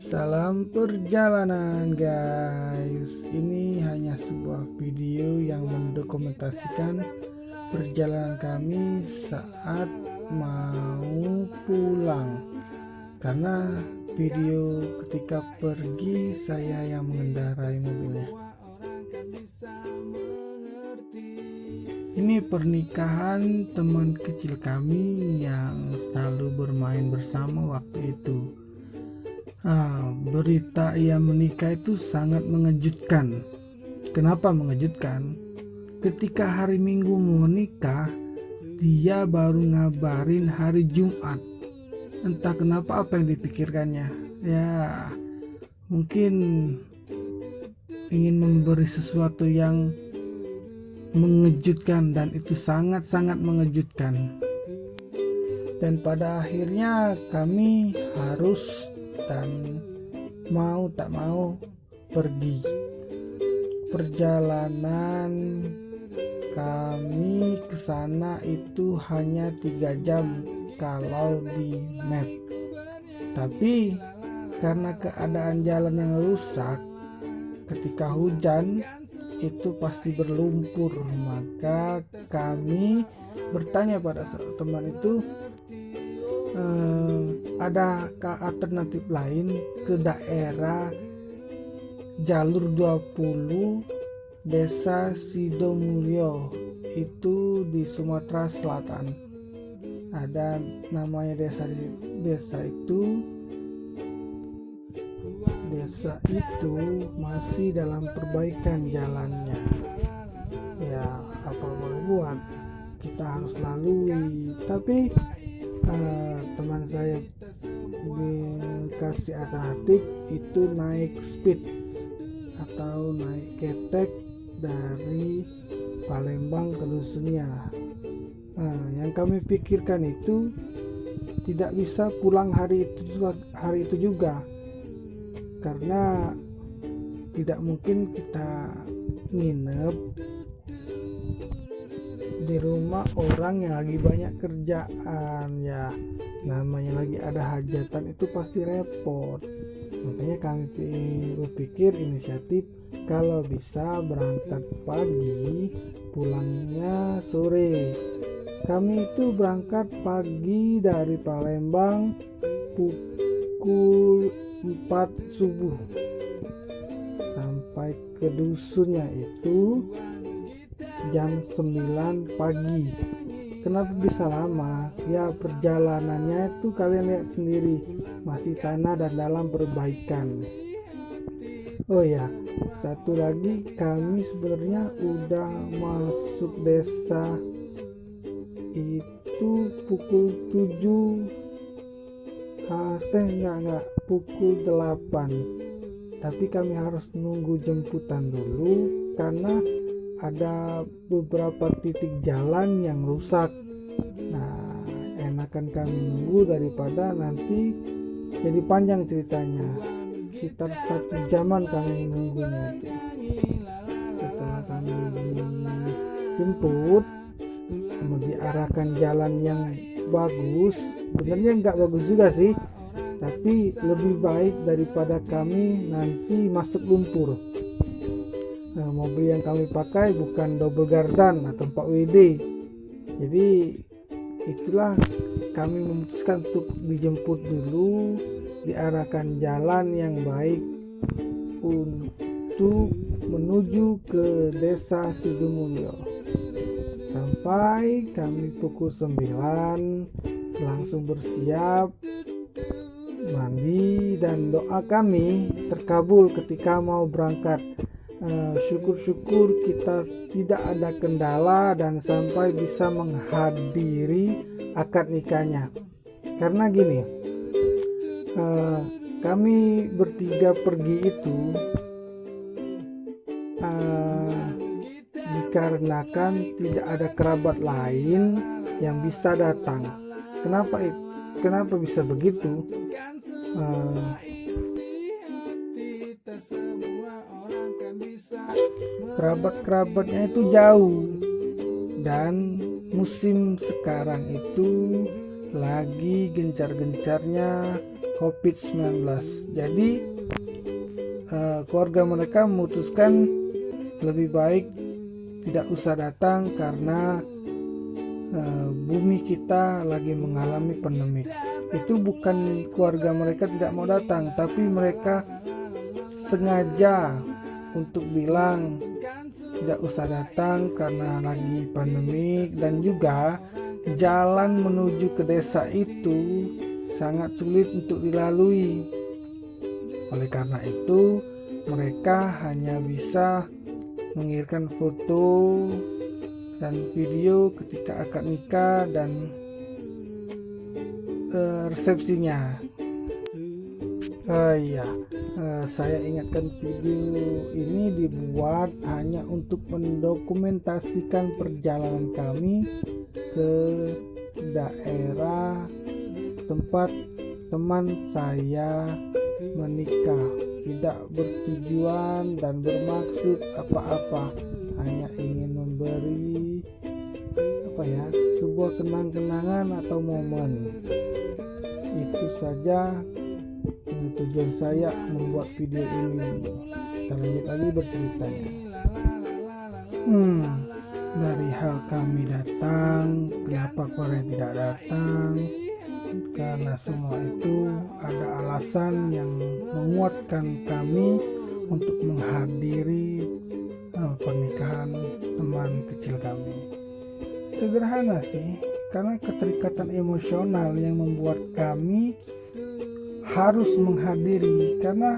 Salam perjalanan guys. Ini hanya sebuah video yang mendokumentasikan perjalanan kami saat mau pulang. Karena video ketika pergi saya yang mengendarai mobilnya. Ini pernikahan teman kecil kami yang selalu bermain bersama waktu itu. Berita ia menikah itu sangat mengejutkan. Kenapa mengejutkan? Ketika hari Minggu mau menikah, dia baru ngabarin hari Jumat. Entah kenapa apa yang dipikirkannya. Ya, mungkin ingin memberi sesuatu yang mengejutkan, dan itu sangat-sangat mengejutkan. Dan pada akhirnya kami harus dan mau tak mau pergi. Perjalanan kami ke sana itu hanya 3 jam kalau di map. Tapi karena keadaan jalan yang rusak, ketika hujan itu pasti berlumpur, maka kami bertanya pada teman itu, adakah alternatif lain ke daerah jalur 20 Desa Sidomulyo, itu di Sumatera Selatan. Ada namanya desa itu masih dalam perbaikan jalannya. Ya, apa boleh buat, kita harus lalui. Tapi teman saya dikasih alternatif itu naik speed atau naik ketek dari Palembang ke dusunnya. Yang kami pikirkan itu tidak bisa pulang hari itu juga, karena tidak mungkin kita nginep di rumah orang yang lagi banyak kerjaan. Ya, namanya lagi ada hajatan itu pasti repot. Makanya kami berpikir inisiatif kalau bisa berangkat pagi, pulangnya sore. Kami itu berangkat pagi dari Palembang pukul 4 subuh, sampai ke dusunnya itu jam 9 pagi. Kenapa bisa lama? Ya, perjalanannya itu kalian lihat sendiri, masih tanah dan dalam perbaikan. Oh ya, satu lagi, kami sebenarnya udah masuk desa itu pukul 7, pukul 8. Tapi kami harus nunggu jemputan dulu karena ada beberapa titik jalan yang rusak. Nah, enakan kami nunggu daripada nanti jadi panjang ceritanya. Sekitar 1 jaman kami nunggunya itu. Setelah kami dijemput, kami diarahkan jalan yang bagus. Sebenarnya nggak bagus juga sih, tapi lebih baik daripada kami nanti masuk lumpur. Mobil yang kami pakai bukan double gardan atau 4WD. Jadi itulah kami memutuskan untuk dijemput dulu, diarahkan jalan yang baik untuk menuju ke Desa Sidomulyo. Sampai kami pukul 9 langsung bersiap, mandi, dan doa kami terkabul ketika mau berangkat. Syukur-syukur kita tidak ada kendala dan sampai bisa menghadiri akad nikahnya. Karena gini, kami bertiga pergi itu dikarenakan tidak ada kerabat lain yang bisa datang. Kenapa bisa begitu? Kerabat-kerabatnya itu jauh, dan musim sekarang itu lagi gencar-gencarnya COVID-19. Jadi keluarga mereka memutuskan lebih baik tidak usah datang karena bumi kita lagi mengalami pandemi. Itu bukan keluarga mereka tidak mau datang, tapi mereka sengaja untuk bilang tidak usah datang karena lagi pandemi, dan juga jalan menuju ke desa itu sangat sulit untuk dilalui. Oleh karena itu mereka hanya bisa mengirimkan foto dan video ketika akad nikah dan resepsinya. Saya ingatkan, video ini dibuat hanya untuk mendokumentasikan perjalanan kami ke daerah tempat teman saya menikah. Tidak bertujuan dan bermaksud apa-apa, hanya ingin memberi sebuah kenang-kenangan atau momen. Itu saja tujuan saya membuat video ini. Kita lanjut lagi berceritanya. Dari hal kami datang, kenapa Korea tidak datang? Karena semua itu ada alasan yang menguatkan kami untuk menghadiri pernikahan teman kecil kami. Sederhana sih, karena keterikatan emosional yang membuat kami harus menghadiri, karena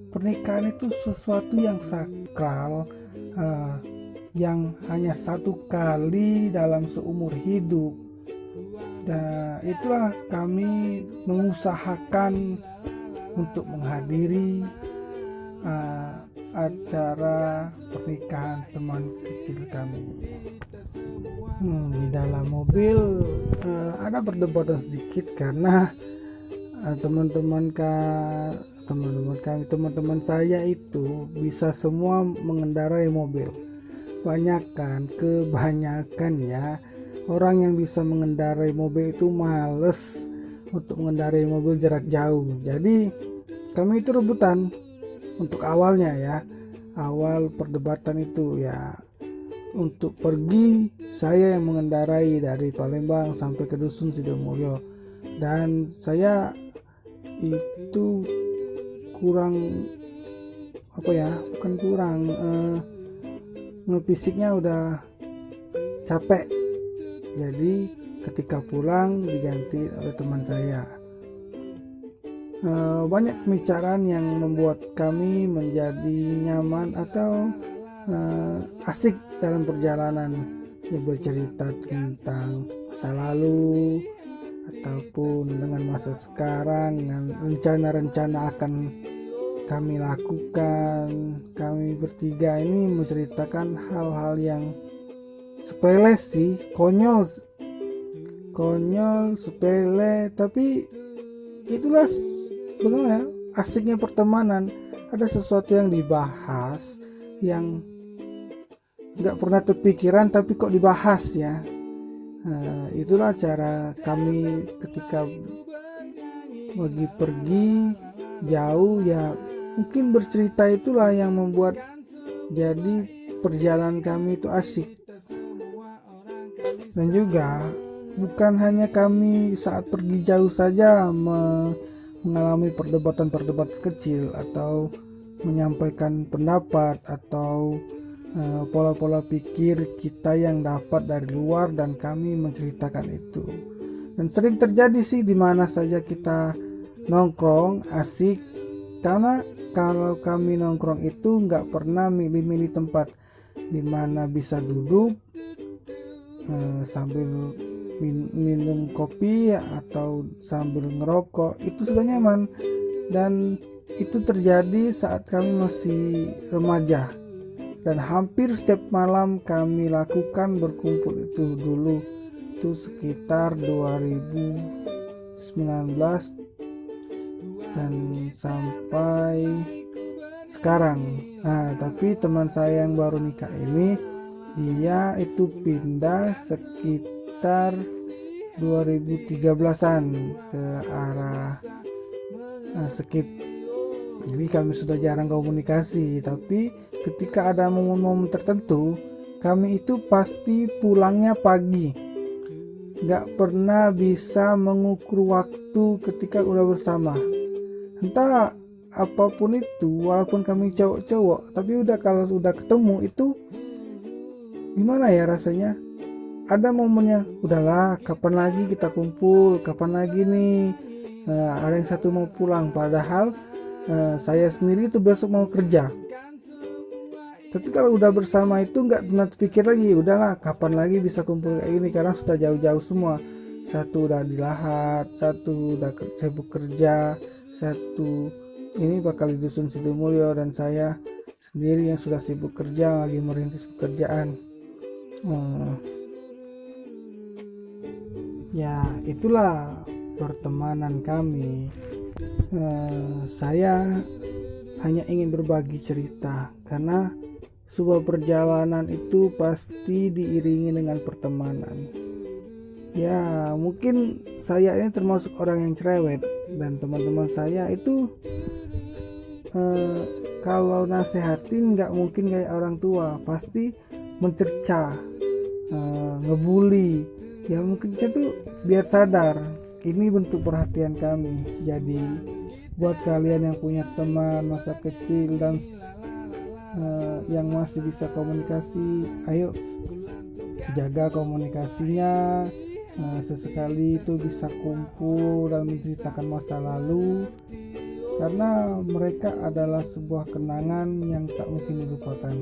pernikahan itu sesuatu yang sakral, yang hanya satu kali dalam seumur hidup. Dan itulah kami mengusahakan untuk menghadiri acara pernikahan teman kecil kami. Di dalam mobil ada perdebatan sedikit karena teman-teman saya itu bisa semua mengendarai mobil. Kebanyakan ya, orang yang bisa mengendarai mobil itu males untuk mengendarai mobil jarak jauh. Jadi kami itu rebutan untuk awalnya ya. Awal perdebatan itu ya, untuk pergi saya yang mengendarai dari Palembang sampai ke Dusun Sidomulyo, dan saya itu fisiknya udah capek. Jadi ketika pulang diganti oleh teman saya. Banyak pembicaraan yang membuat kami menjadi nyaman atau asik dalam perjalanan, ya, bercerita tentang masa lalu ataupun dengan masa sekarang, dengan rencana-rencana akan kami lakukan. Kami bertiga ini menceritakan hal-hal yang sepele sih, konyol, sepele, tapi itulah bagaimana asiknya pertemanan. Ada sesuatu yang dibahas yang nggak pernah terpikiran tapi kok dibahas ya. Itulah cara kami ketika lagi pergi jauh ya, mungkin bercerita itulah yang membuat jadi perjalanan kami itu asik. Dan juga bukan hanya kami saat pergi jauh saja mengalami perdebatan-perdebatan kecil atau menyampaikan pendapat atau pola-pola pikir kita yang dapat dari luar, dan kami menceritakan itu. Dan sering terjadi sih di mana saja kita nongkrong asik, karena kalau kami nongkrong itu nggak pernah milih-milih tempat di mana bisa duduk sambil minum kopi atau sambil ngerokok, itu sudah nyaman. Dan itu terjadi saat kami masih remaja, dan hampir setiap malam kami lakukan berkumpul itu dulu. Itu sekitar 2019 dan sampai sekarang. Tapi teman saya yang baru nikah ini, dia itu pindah sekitar 2013-an ke arah skip. Jadi kami sudah jarang komunikasi, tapi ketika ada momen-momen tertentu kami itu pasti pulangnya pagi. Gak pernah bisa mengukur waktu ketika udah bersama. Entah apapun itu, walaupun kami cowok-cowok, tapi kalau udah ketemu itu gimana ya rasanya, ada momennya udahlah kapan lagi kita kumpul, kapan lagi nih, ada yang satu mau pulang, padahal saya sendiri itu besok mau kerja. Tapi kalau udah bersama itu nggak pernah terpikir lagi, udahlah kapan lagi bisa kumpul kayak gini, karena sudah jauh-jauh semua. Satu udah di Lahat, satu udah sibuk kerja, satu ini bakal di Dusun Sidumulyo, dan saya sendiri yang sudah sibuk kerja, lagi merintis pekerjaan. Ya itulah pertemanan kami. Saya hanya ingin berbagi cerita, karena sebuah perjalanan itu pasti diiringi dengan pertemanan. Ya mungkin saya ini termasuk orang yang cerewet, dan teman-teman saya itu kalau nasehatin nggak mungkin kayak orang tua, pasti mencerca, ngebully. Ya mungkin saya tuh biar sadar ini bentuk perhatian kami. Jadi buat kalian yang punya teman masa kecil dan yang masih bisa komunikasi, ayo jaga komunikasinya. Sesekali itu bisa kumpul dan menceritakan masa lalu, karena mereka adalah sebuah kenangan yang tak mungkin dilupakan.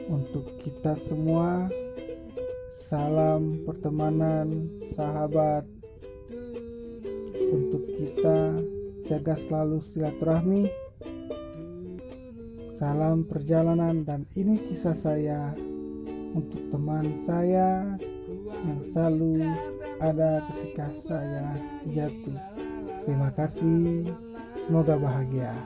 Untuk kita semua, salam pertemanan, sahabat. Untuk kita, jaga selalu silaturahmi. Salam perjalanan, dan ini kisah saya untuk teman saya yang selalu ada ketika saya jatuh. Terima kasih, semoga bahagia.